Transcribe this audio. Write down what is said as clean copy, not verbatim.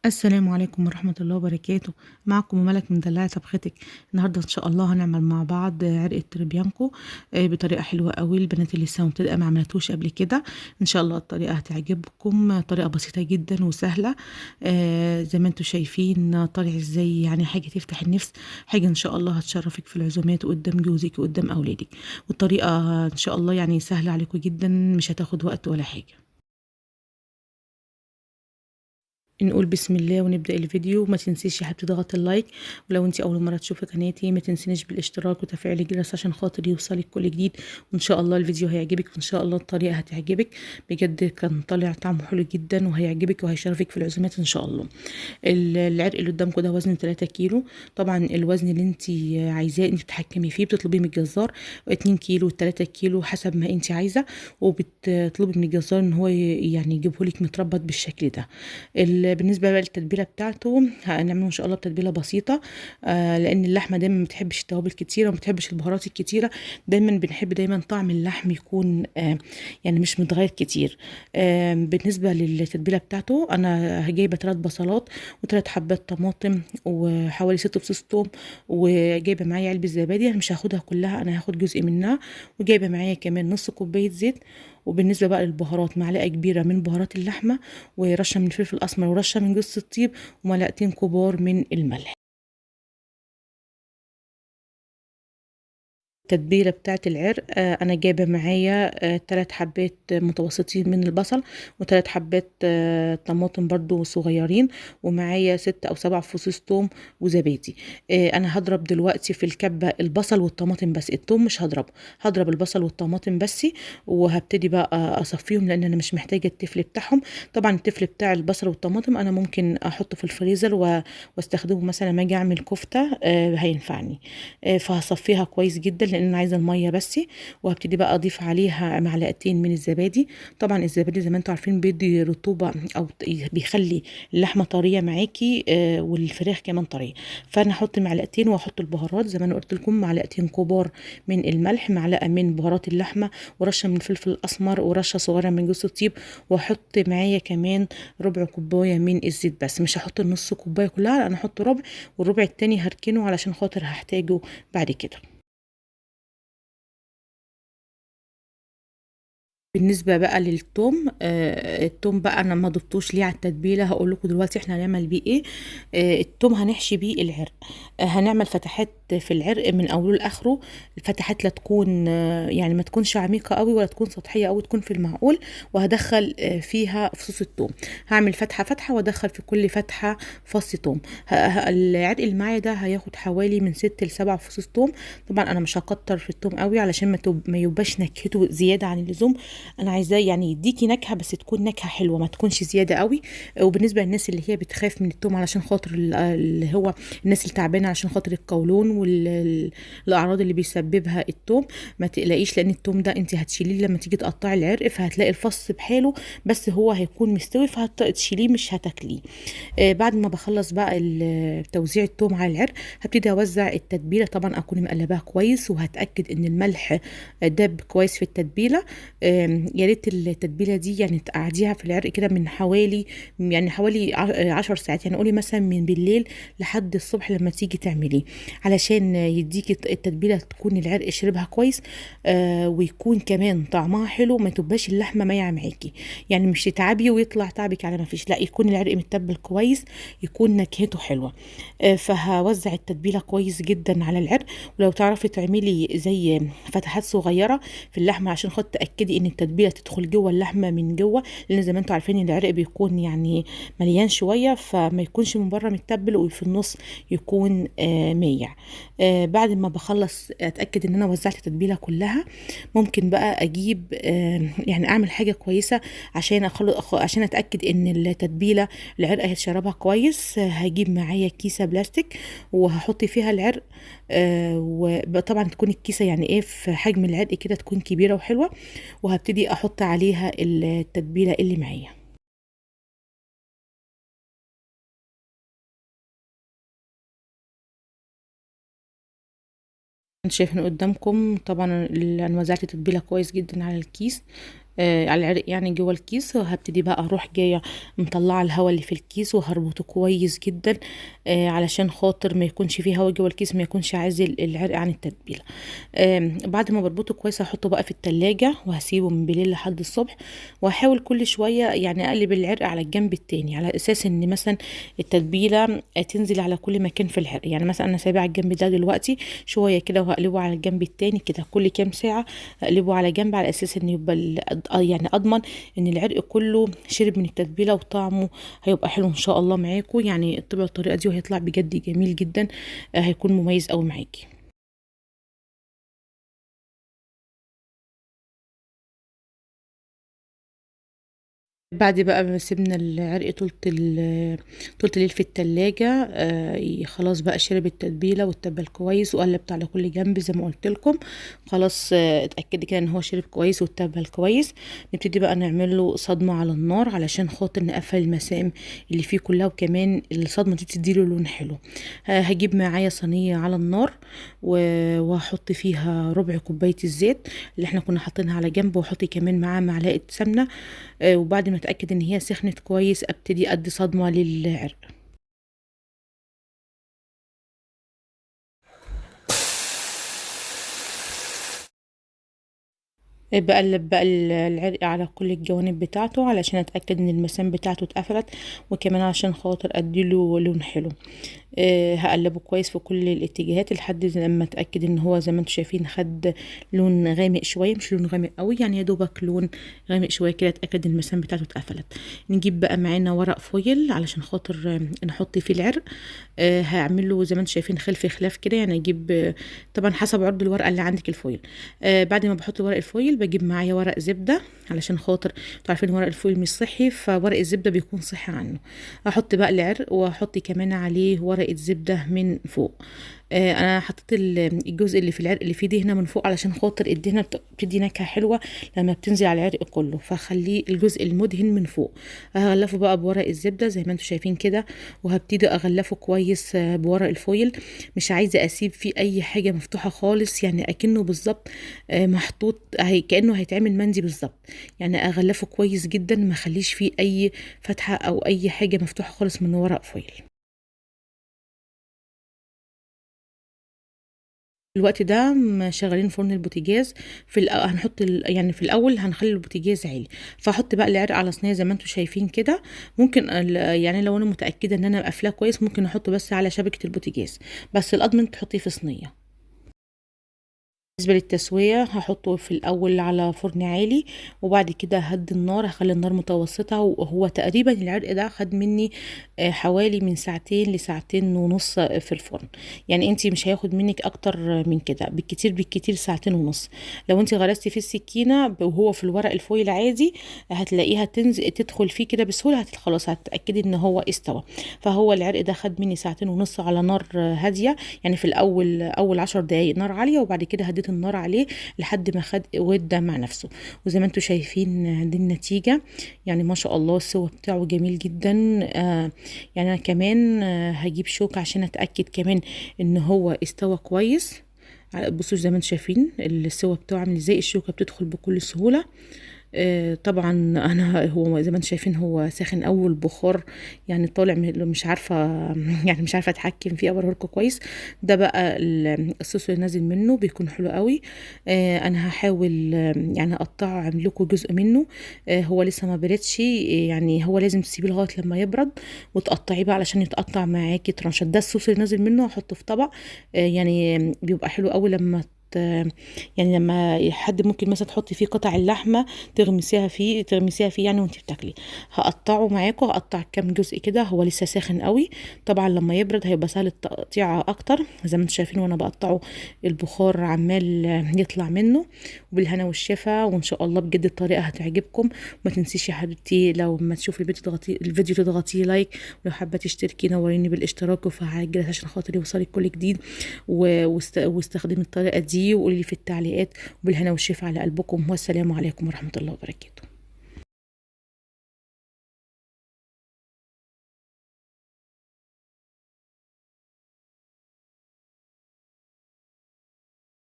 السلام عليكم ورحمة الله وبركاته. معكم ملك من دلّاعة طبختك. النهارده إن شاء الله هنعمل مع بعض عرق التريبيانكو بطريقة حلوة أوي، البنات اللي لسه مبتدئة ما عملتوش قبل كده. إن شاء الله الطريقة هتعجبكم، طريقة بسيطة جدًا وسهلة. زي ما أنتم شايفين طالع إزاي، يعني حاجة تفتح النفس، حاجة إن شاء الله هتشرفِك في العزومات وقدّام جوزِك وقدّام أولادِك، والطريقة إن شاء الله يعني سهلة عليكم جدًا، مش هتاخد وقت ولا حاجة. نقول بسم الله ونبدأ الفيديو. وما تنسيش يا حبيبتي تضغطي اللايك، ولو انت اول مره تشوفي قناتي ما تنسينيش بالاشتراك وتفعيل الجرس عشان خاطر يوصلك كل جديد. وان شاء الله الفيديو هيعجبك، وان شاء الله الطريقه هتعجبك. بجد كان طالع طعمه حلو جدا وهيعجبك وهيشرفك في العزومات ان شاء الله. العرق اللي قدامكم ده وزن 3 كيلو. طبعا الوزن اللي انت عايزاه انت بتتحكمي فيه، بتطلبيه من الجزار 2 كيلو 3 كيلو حسب ما انت عايزه، وبتطلبي من الجزار ان هو يعني يجيبه لك متربط بالشكل ده. بالنسبه بقى للتتبيله بتاعته هنعمله ان شاء الله بتتبيله بسيطه. لان اللحمه دايما ما بتحبش التوابل كتيره وما بتحبش البهارات الكتيره. دايما بنحب دايما طعم اللحم يكون يعني مش متغير كتير. بالنسبه للتتبيله بتاعته انا جايبه 3 بصلات و3 حبات طماطم وحوالي 6 فصوص توم، وجايبه معايا علبه زبادي. انا مش هاخدها كلها، انا هاخد جزء منها. وجايبه معايا كمان نص كوبايه زيت. وبالنسبه بقى للبهارات معلقه كبيره من بهارات اللحمه، ورشه من الفلفل الاسمر، ورشه من جوز الطيب، ومعلقتين كبار من الملح. التتبيله بتاعه العرق انا جايبه معايا 3 حبات متوسطين من البصل، و3 حبات طماطم برضو صغيرين، ومعايا 6 او 7 فصوص توم وزبادي. انا هضرب دلوقتي في الكبه البصل والطماطم بس، التوم مش هضربه. هضرب البصل والطماطم بس، وهبتدي بقى اصفيهم لان انا مش محتاجه التفل بتاعهم. طبعا التفل بتاع البصل والطماطم انا ممكن احطه في الفريزر واستخدمه مثلا لما اجي اعمل كفته، هينفعني. فهصفيها كويس جدا لان انا عايزه الميه بس. وهبتدي بقى اضيف عليها معلقتين من الزبادي. طبعا الزبادي زي ما انتم عارفين بيدي رطوبه او بيخلي اللحمه طريه معاكي، والفراخ كمان طريه. فانا هحط معلقتين واحط البهارات زي ما انا قلت لكم، معلقتين كبار من الملح، معلقه من بهارات اللحمه، ورشه من الفلفل الاسمر، ورشه صغيره من جوز الطيب. واحط معايا كمان ربع كوبايه من الزيت، بس مش هحط النص كوبايه كلها، لا انا هحط ربع، والربع التاني هركنه علشان خاطر هحتاجه بعد كده. بالنسبة بقى للثوم، الثوم بقى انا ما ضفتوش ليه على التتبيلة، هقول لكم دلوقتي احنا هنعمل بيه ايه. الثوم هنحشي بيه العرق. هنعمل فتحات في العرق من اوله لاخره. الفتحات لا تكون يعني ما تكونش عميقة قوي ولا تكون سطحية قوي، تكون في المعقول. وهدخل فيها فصوص الثوم. هعمل فتحة فتحة وادخل في كل فتحة فص ثوم. العرق اللي معايا ده هياخد حوالي من 6 ل7 فصوص ثوم. طبعا انا مش هكتر في الثوم قوي علشان ما يبقاش نكهته زيادة عن اللزوم. انا عايزاه يعني يديكي نكهه، بس تكون نكهه حلوه ما تكونش زياده قوي. وبالنسبه للناس اللي هي بتخاف من التوم علشان خاطر اللي هو الناس اللي تعبانه عشان خاطر القولون والاعراض اللي بيسببها التوم، ما تقلقيش لان التوم ده انت هتشيليه لما تيجي تقطعي العرق، فهتلاقي الفص بحاله، بس هو هيكون مستوي فهتشيليه مش هتاكليه. بعد ما بخلص بقى توزيع التوم على العرق، هبتدي اوزع التتبيله. طبعا اكون مقلباها كويس وهتاكد ان الملح داب كويس في التتبيله. يا ريت التتبيله دي يعني تقعديها في العرق كده من حوالي 10 ساعات، يعني قولي مثلا من بالليل لحد الصبح لما تيجي تعمليه، علشان يديكي التتبيله تكون العرق شربها كويس. ويكون كمان طعمها حلو، ما تبقاش اللحمه مايعه معاكي، يعني مش تتعبي ويطلع تعبك على ما فيش، لا يكون العرق متبل كويس، يكون نكهته حلوه. فهوزع التتبيله كويس جدا على العرق. ولو تعرفي تعملي زي فتحات صغيره في اللحمه عشان خاطر تاكدي ان التتبيله تدخل جوه اللحمه من جوه، لان زي ما انتم عارفين ان العرق بيكون يعني مليان شويه، فما يكونش من بره متبل وفي النص يكون مايع. بعد ما بخلص اتاكد ان انا وزعت التتبيله كلها، ممكن بقى اجيب يعني اعمل حاجه كويسه عشان اتاكد ان التتبيله العرق هيتشربها كويس. هجيب معايا كيسه بلاستيك وهحط فيها العرق. وطبعا تكون الكيسه يعني ايه في حجم العرق كده، تكون كبيره وحلوه. وهبتدي احط عليها التتبيله اللي معايا. انت شايفين قدامكم طبعا انا وزعت التتبيله كويس جدا على الكيس. على العرق يعني جوه الكيس. وهبتدي بقى اروح جايه مطلعه الهواء اللي في الكيس وهربطه كويس جدا، علشان خاطر ما يكونش فيه هواء جوه الكيس، ما يكونش عازل العرق عن التتبيله. بعد ما بربطه كويس هحطه بقى في التلاجة وهسيبه من بالليل لحد الصبح. وهحاول كل شويه يعني اقلب العرق على الجنب التاني، على اساس ان مثلا التتبيله تنزل على كل مكان في العرق. يعني مثلا انا سايباه على الجنب ده دلوقتي شويه كده، وهقلبه على الجنب التاني كده كل كام ساعه، اقلبه على جنب على اساس ان يبقى يعني اضمن ان العرق كله شرب من التتبيله وطعمه هيبقى حلو ان شاء الله معاكم. يعني اتبعوا الطريقه دي وهيطلع بجد جميل جدا، هيكون مميز قوي معاكي. بعد بقى ما سيبنا العرق طولة الليل في التلاجة، خلاص بقى شرب التتبيلة واتبل كويس، وقلبت على كل جنب زي ما قلت لكم. خلاص اتأكدي كده ان هو شرب كويس واتبل كويس. نبتدي بقى نعمل له صدمة على النار علشان خاطر نقفل المسام اللي فيه كلها، وكمان الصدمة دي تديله لون حلو. هجيب معايا صينية على النار وهحط فيها ربع كوباية الزيت اللي احنا كنا حاطينها على جنب، واحط كمان معاه معلقة سمنة. وبعد ما اتاكد ان هي سخنت كويس ابتدي ادي صدمه للعرق. بقلب بقى العرق على كل الجوانب بتاعته علشان اتاكد ان المسام بتاعته اتقفلت، وكمان عشان خاطر اديله لون حلو. هقلبه كويس في كل الاتجاهات لحد لما اتاكد ان هو زي ما انتم شايفين خد لون غامق شويه، مش لون غامق قوي يعني، يا دوبك لون غامق شويه كده، اتاكد ان المسام بتاعته اتقفلت. نجيب بقى معانا ورق فويل علشان خاطر نحط فيه العرق. هعمل له زي ما انتم شايفين خلف خلاف كده، يعني اجيب طبعا حسب عرض الورقه اللي عندك الفويل. بعد ما بحط ورق الفويل بجيب معايا ورق زبده، علشان خاطر انتوا عارفين ورق الفويل مش صحي، فورق الزبده بيكون صحي عنه. احط بقى العرق واحط كمان عليه ورقه زبده من فوق. انا حطيت الجزء اللي في العرق اللي فيه دهنه من فوق علشان خاطر الدهنه بتدي نكهه حلوه لما بتنزل على العرق كله، فخليه الجزء المدهن من فوق. هغلفه بقى بورق الزبده زي ما انتم شايفين كده، وهبتدي اغلفه كويس بورق الفويل. مش عايزه اسيب فيه اي حاجه مفتوحه خالص، يعني اكنه بالظبط محطوط كانه هيتعمل مندي بالظبط. يعني اغلفه كويس جدا، ما اخليش فيه اي فتحه او اي حاجه مفتوحه خالص من ورق فويل. الوقت ده شغالين فرن البوتاجاز. هنحط يعني في الاول هنخلي البوتاجاز عالي، فاحط بقى العرق على صينيه زي ما انتم شايفين كده. ممكن يعني لو انا متاكده ان انا قافلاه كويس ممكن احطه بس على شبكه البوتاجاز، بس الاضمن تحطيه في صينيه. بالنسبة للتسوية هحطه في الأول على فرن عالي، وبعد كده هدي النار، هخلي النار متوسطة. وهو تقريبا العرق ده خد مني حوالي من ساعتين لساعتين ونص في الفرن. يعني انتي مش هياخد منك اكتر من كده، بالكتير بالكتير ساعتين ونص. لو انتي غرستي في السكينة وهو في الورق الفويل عادي هتلاقيها تنزل تدخل فيه كده بسهولة، خلاص هتتأكدي ان هو استوى. فهو العرق ده خد مني ساعتين ونص على نار هادية، يعني في الأول أول 10 دقايق نار عالية، وبعد كده هديت النار عليه لحد ما خد ودة مع نفسه. وزي ما انتم شايفين دي النتيجة. يعني ما شاء الله السوا بتاعه جميل جدا. يعني انا كمان هجيب شوكة عشان اتأكد كمان ان هو استوى كويس. بصوا زي ما انتم شايفين السوا بتاعه عامل ازاي، الشوكة بتدخل بكل سهولة. طبعا انا هو زي ما انتم شايفين هو ساخن اول بخار، يعني طالع مش عارفه يعني مش عارفه اتحكم فيه اوريه لكم كويس. ده بقى الصوص اللي نازل منه بيكون حلو قوي. انا هحاول يعني اقطعه اعمل لكم جزء منه. هو لسه ما بردش، يعني هو لازم تسيبيه لغايه لما يبرد وتقطعيه بقى علشان يتقطع معاكي ترانشات. ده الصوص اللي نازل منه هحطه في طبق. يعني بيبقى حلو قوي لما يعني لما حد ممكن مثلا تحطي فيه قطع اللحمه تغمسيها فيه يعني وانت بتاكلي. هقطعه معاكم، هقطع كام جزء كده، هو لسه ساخن قوي. طبعا لما يبرد هيبقى سهل التقطيع اكتر زي ما انتم شايفين وانا بقطعه، البخار عمال يطلع منه. وبالهنا والشفا، وان شاء الله بجد الطريقه هتعجبكم. ما تنسيش يا حبيبتي لو ما تشوفي الفيديو تضغطي لايك، ولو حابه تشتركي نوريني بالاشتراك وفعلي الجرس عشان خاطر يوصلك كل جديد. واستخدمي الطريقه دي وقولي لي في التعليقات. وبالهنا والشفا على قلبكم، والسلام عليكم ورحمه الله وبركاته.